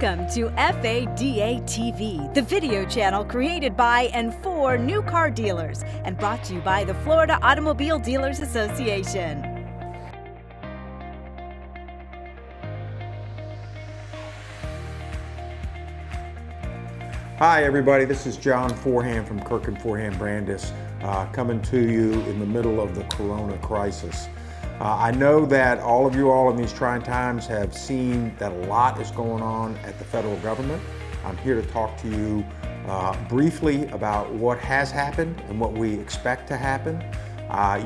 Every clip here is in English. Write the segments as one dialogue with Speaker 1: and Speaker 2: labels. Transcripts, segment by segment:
Speaker 1: Welcome to FADA TV, the video channel created by and for new car dealers and brought to you by the Florida Automobile Dealers Association.
Speaker 2: Hi everybody, this is John Forehand from Kirk & Forehand Brandis, coming to you in the middle of the Corona crisis. I know that all of you in these trying times have seen that a lot is going on at the federal government. I'm here to talk to you briefly about what has happened and what we expect to happen.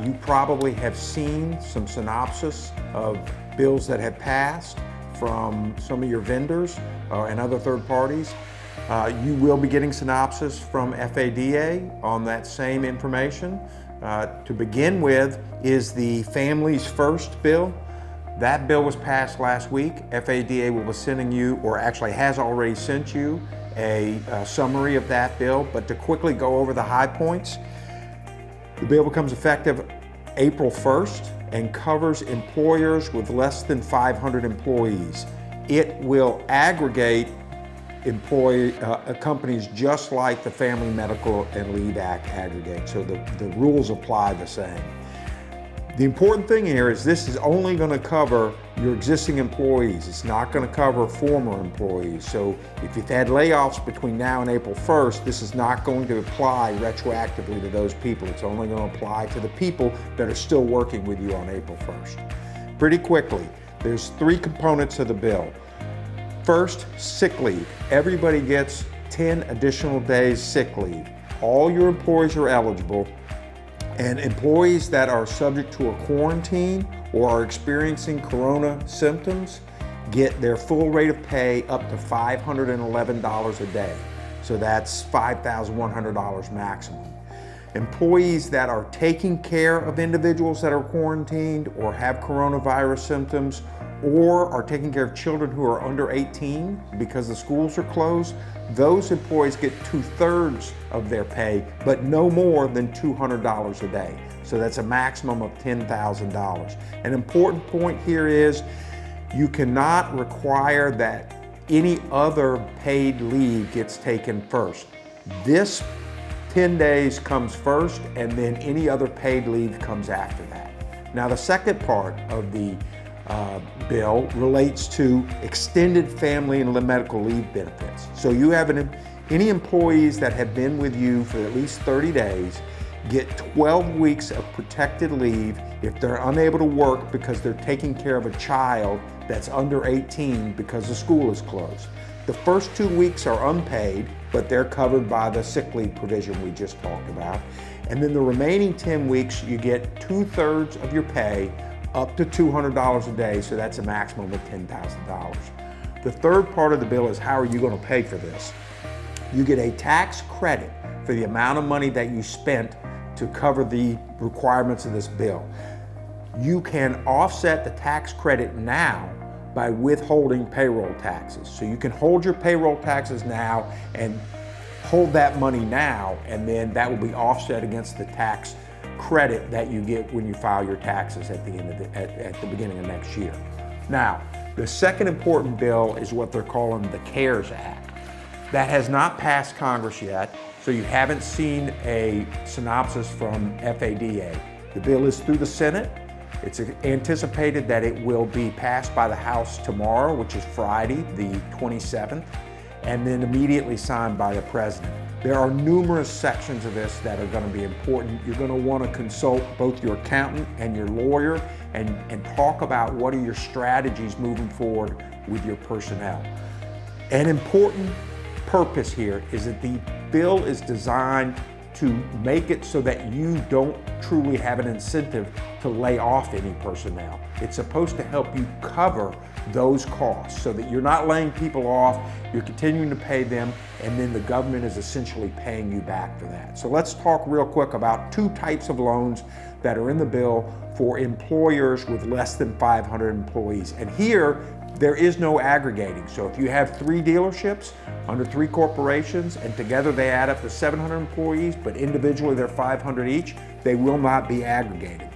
Speaker 2: You probably have seen some synopsis of bills that have passed from some of your vendors and other third parties. You will be getting synopsis from FADA on that same information. To begin with is the Families First bill. That bill was passed last week. FADA will be sending you, or actually has already sent you, a summary of that bill. But to quickly go over the high points, the bill becomes effective April 1st and covers employers with less than 500 employees. It will aggregate companies just like the Family Medical and Leave Act aggregate, so the rules apply the same. The important thing here is this is only going to cover your existing employees. It's not going to cover former employees. So if you've had layoffs between now and April 1st, this is not going to apply retroactively to those people. It's only going to apply to the people that are still working with you on April 1st. Pretty quickly, there's three components of the bill. First, sick leave. Everybody gets 10 additional days sick leave. All your employees are eligible, and employees that are subject to a quarantine or are experiencing corona symptoms get their full rate of pay up to $511 a day. So that's $5,100 maximum. Employees that are taking care of individuals that are quarantined or have coronavirus symptoms, or are taking care of children who are under 18 because the schools are closed, those employees get 2/3 of their pay, but no more than $200 a day. So that's a maximum of $10,000. An important point here is you cannot require that any other paid leave gets taken first. This 10 days comes first, and then any other paid leave comes after that. Now, the second part of the bill relates to extended family and medical leave benefits. So you have any employees that have been with you for at least 30 days get 12 weeks of protected leave if they're unable to work because they're taking care of a child that's under 18 because the school is closed. The first 2 weeks are unpaid, but they're covered by the sick leave provision we just talked about. And then the remaining 10 weeks, you get 2/3 of your pay, up to $200 a day, so that's a maximum of $10,000. The third part of the bill is how are you going to pay for this? You get a tax credit for the amount of money that you spent to cover the requirements of this bill. You can offset the tax credit now by withholding payroll taxes. So you can hold your payroll taxes now and hold that money now, and then that will be offset against the tax credit that you get when you file your taxes at the beginning of next year. Now, the second important bill is what they're calling the CARES Act. That has not passed Congress yet, so you haven't seen a synopsis from FADA. The bill is through the Senate. It's anticipated that it will be passed by the House tomorrow, which is Friday, the 27th, and then immediately signed by the President. There are numerous sections of this that are going to be important. You're going to want to consult both your accountant and your lawyer and talk about what are your strategies moving forward with your personnel. An important purpose here is that the bill is designed to make it so that you don't truly have an incentive to lay off any personnel. It's supposed to help you cover those costs so that you're not laying people off, you're continuing to pay them, and then the government is essentially paying you back for that. So let's talk real quick about two types of loans that are in the bill for employers with less than 500 employees. And here, there is no aggregating. So if you have 3 dealerships under 3 corporations and together they add up to 700 employees, but individually they're 500 each, they will not be aggregated.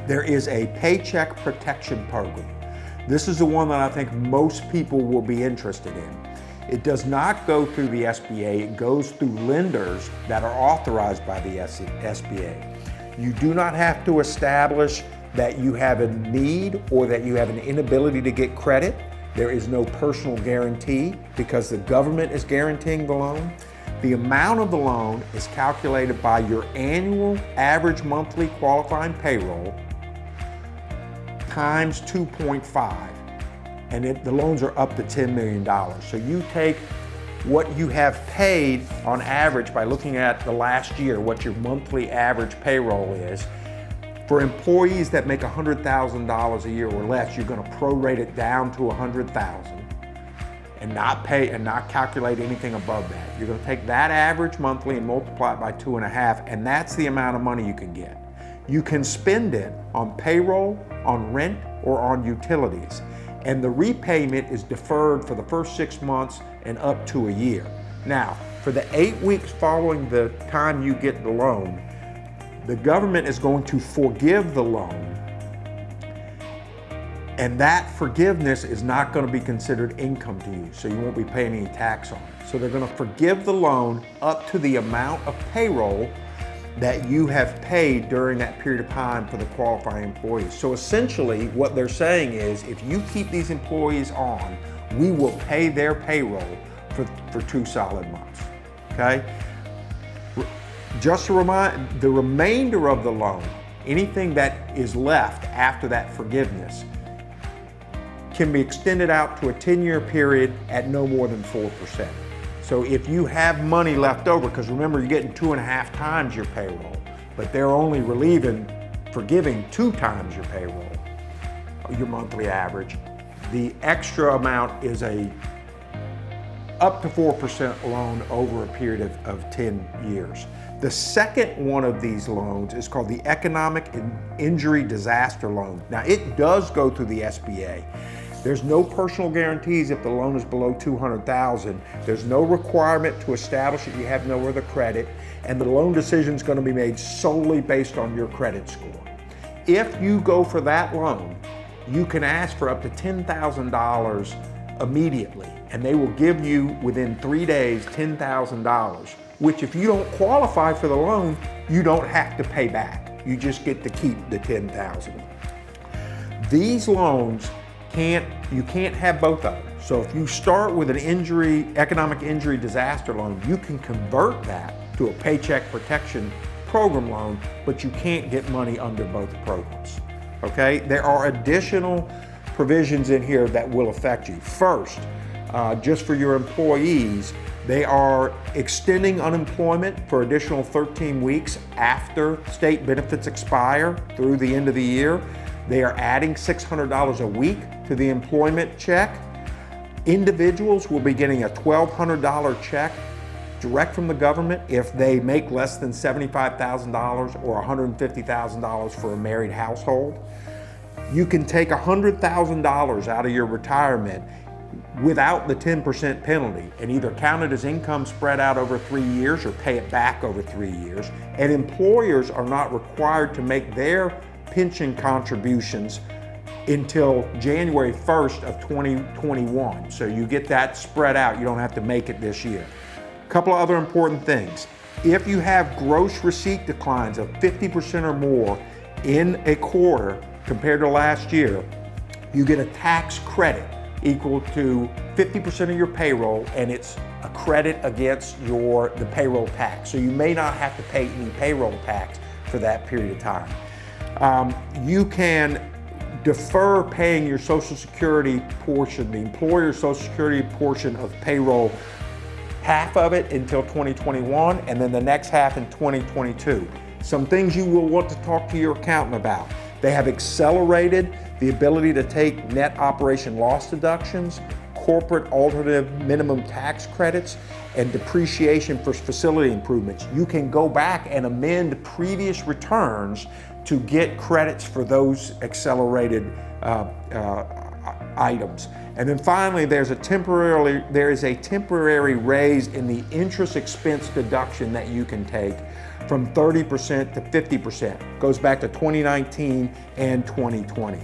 Speaker 2: There is a paycheck protection program. This is the one that I think most people will be interested in. It does not go through the SBA, it goes through lenders that are authorized by the SBA. You do not have to establish that you have a need or that you have an inability to get credit. There is no personal guarantee because the government is guaranteeing the loan. The amount of the loan is calculated by your annual average monthly qualifying payroll times 2.5. And the loans are up to $10 million. So you take what you have paid on average by looking at the last year, what your monthly average payroll is. For employees that make $100,000 a year or less, you're going to prorate it down to $100,000 and not pay and not calculate anything above that. You're going to take that average monthly and multiply it by 2.5, and that's the amount of money you can get. You can spend it on payroll, on rent, or on utilities. And the repayment is deferred for the first 6 months and up to a year. Now, for the 8 weeks following the time you get the loan, the government is going to forgive the loan, and that forgiveness is not going to be considered income to you, so you won't be paying any tax on it. So they're going to forgive the loan up to the amount of payroll that you have paid during that period of time for the qualifying employees. So essentially what they're saying is, if you keep these employees on, we will pay their payroll for 2 solid months, okay? Just to remind, the remainder of the loan, anything that is left after that forgiveness, can be extended out to a 10-year period at no more than 4%. So if you have money left over, because remember you're getting 2.5 times your payroll, but they're only forgiving 2 times your payroll, your monthly average, the extra amount is up to 4% loan over a period of 10 years. The second one of these loans is called the Economic Injury Disaster Loan. Now it does go through the SBA. There's no personal guarantees if the loan is below $200,000. There's no requirement to establish that you have no other credit, and the loan decision is going to be made solely based on your credit score. If you go for that loan, you can ask for up to $10,000 immediately, and they will give you within 3 days $10,000, which if you don't qualify for the loan, you don't have to pay back. You just get to keep the $10,000. These loans, you can't have both of them. So if you start with an economic injury disaster loan, you can convert that to a Paycheck Protection Program loan, but you can't get money under both programs, okay? There are additional provisions in here that will affect you. First, just for your employees, they are extending unemployment for additional 13 weeks after state benefits expire through the end of the year. They are adding $600 a week to the employment check. Individuals will be getting a $1,200 check direct from the government if they make less than $75,000 or $150,000 for a married household. You can take $100,000 out of your retirement without the 10% penalty and either count it as income spread out over 3 years or pay it back over 3 years. And employers are not required to make their pension contributions until January 1st of 2021. So you get that spread out, you don't have to make it this year. A couple of other important things. If you have gross receipt declines of 50% or more in a quarter compared to last year, you get a tax credit equal to 50% of your payroll, and it's a credit against the payroll tax. So you may not have to pay any payroll tax for that period of time. You can defer paying your Social Security portion, the employer's Social Security portion of payroll, half of it until 2021, and then the next half in 2022. Some things you will want to talk to your accountant about. They have accelerated the ability to take net operation loss deductions, corporate alternative minimum tax credits, and depreciation for facility improvements. You can go back and amend previous returns to get credits for those accelerated items. And then finally, there is a temporary raise in the interest expense deduction that you can take from 30% to 50%. Goes back to 2019 and 2020.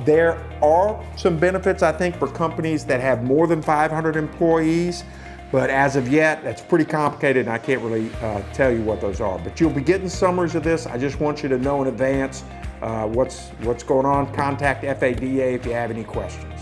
Speaker 2: There are some benefits, I think, for companies that have more than 500 employees, but as of yet, that's pretty complicated and I can't really tell you what those are. But you'll be getting summaries of this. I just want you to know in advance what's going on. Contact FADA if you have any questions.